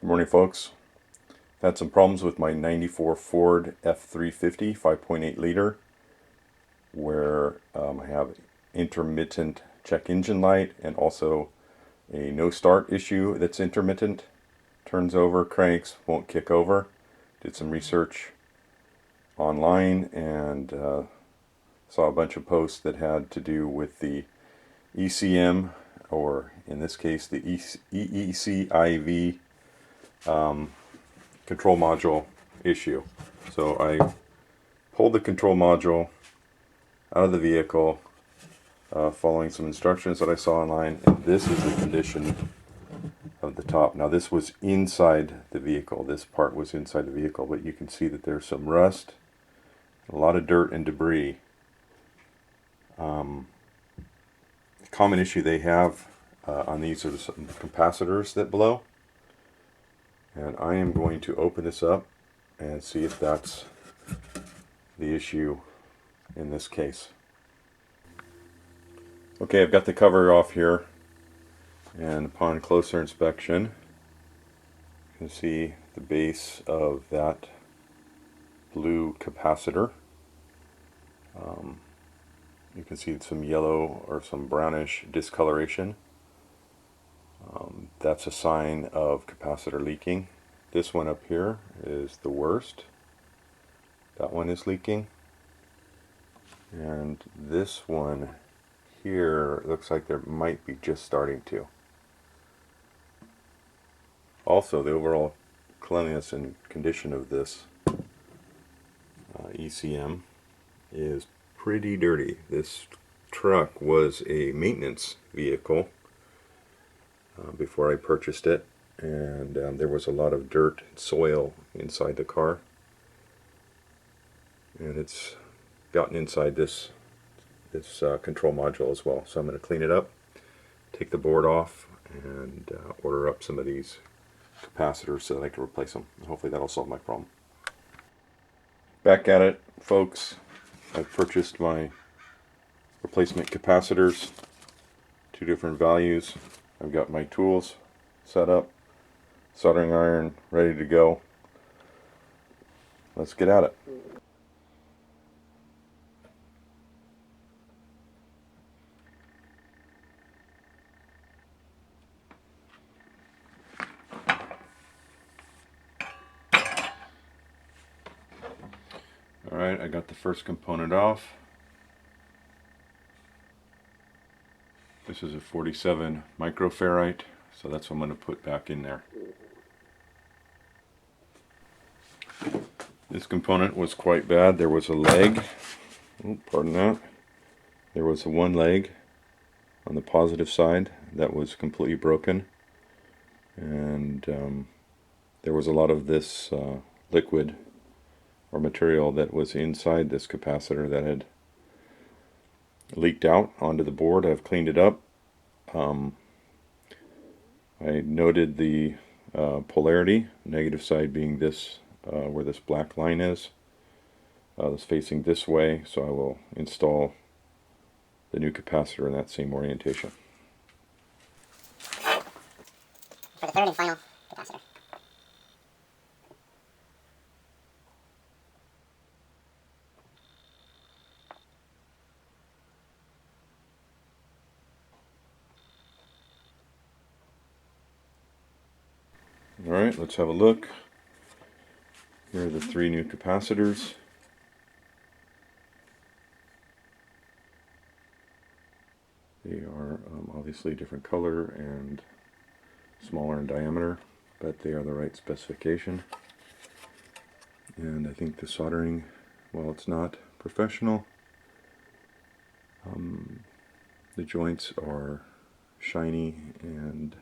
Good morning, folks. Had some problems with my 94 Ford F350 5.8 liter where I have intermittent check engine light and also a no start issue that's intermittent. Turns over, cranks, won't kick over. Did some research online and saw a bunch of posts that had to do with the ECM, or in this case the EEC-IV control module issue. So I pulled the control module out of the vehicle following some instructions that I saw online, and this is the condition of the top. Now this was inside the vehicle, this part was inside the vehicle, but you can see that there's some rust, a lot of dirt and debris. The common issue they have on these are some capacitors that blow. And I am going to open this up and see if that's the issue in this case. Okay, I've got the cover off here, and upon closer inspection you can see the base of that blue capacitor. You can see some yellow or some brownish discoloration. That's a sign of capacitor leaking. This one up here is the worst. That one is leaking. And this one here looks like there might be just starting to. Also, the overall cleanliness and condition of this ECM is pretty dirty. This truck was a maintenance vehicle before I purchased it, and there was a lot of dirt and soil inside the car, and it's gotten inside this control module as well. So I'm going to clean it up, take the board off, and order up some of these capacitors so that I can replace them. Hopefully that'll solve my problem. Back at it, folks. I've purchased my replacement capacitors, 2 different values. I've got my tools set up, soldering iron ready to go. Let's get at it. Alright, I got the first component off. This is a 47 microfarad, so that's what I'm going to put back in there. This component was quite bad. There was a leg, pardon that, there was one leg on the positive side that was completely broken, and there was a lot of this liquid or material that was inside this capacitor that had leaked out onto the board. I've cleaned it up. I noted the polarity, negative side being this, where this black line is. It's facing this way, so I will install the new capacitor in that same orientation. For the third and final capacitor. Alright, let's have a look. Here are the 3 new capacitors. They are obviously different color and smaller in diameter, but they are the right specification. And I think the soldering, while it's not professional, the joints are shiny and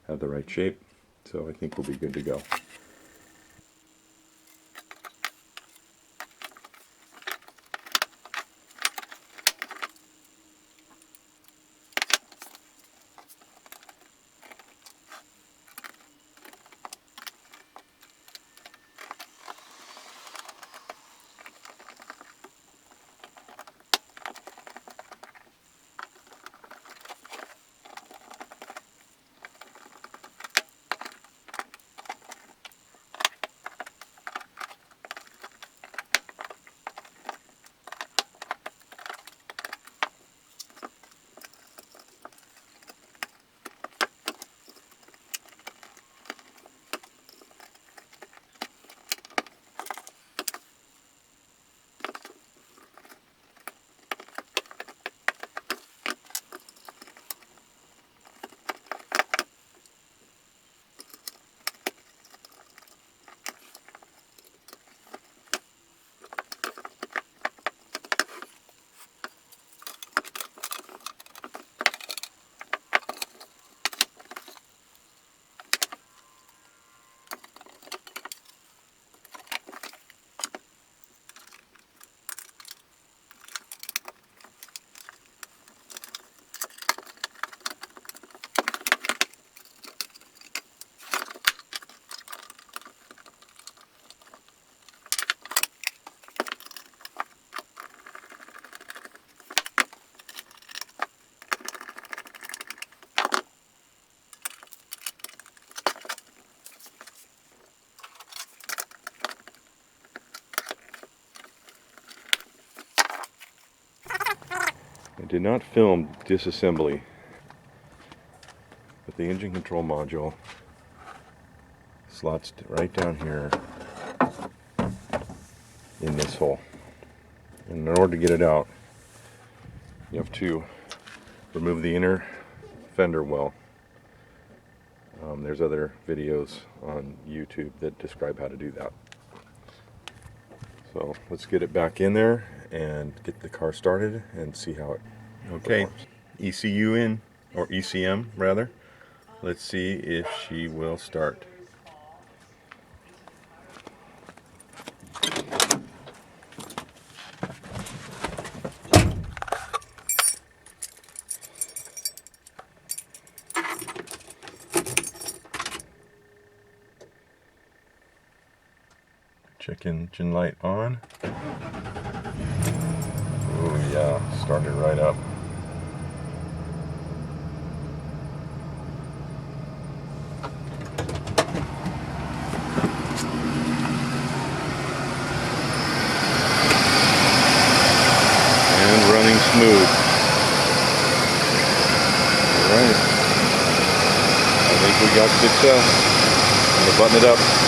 have the right shape, so I think we'll be good to go. I did not film disassembly, but the engine control module slots right down here in this hole. And in order to get it out, you have to remove the inner fender well. There's other videos on YouTube that describe how to do that. So let's get it back in there and get the car started and see how it performs. ECU in, or ECM rather. Let's see if she will start. Check engine light on. Oh yeah, started right up. And running smooth. Alright. I think we got success. I'm gonna button it up.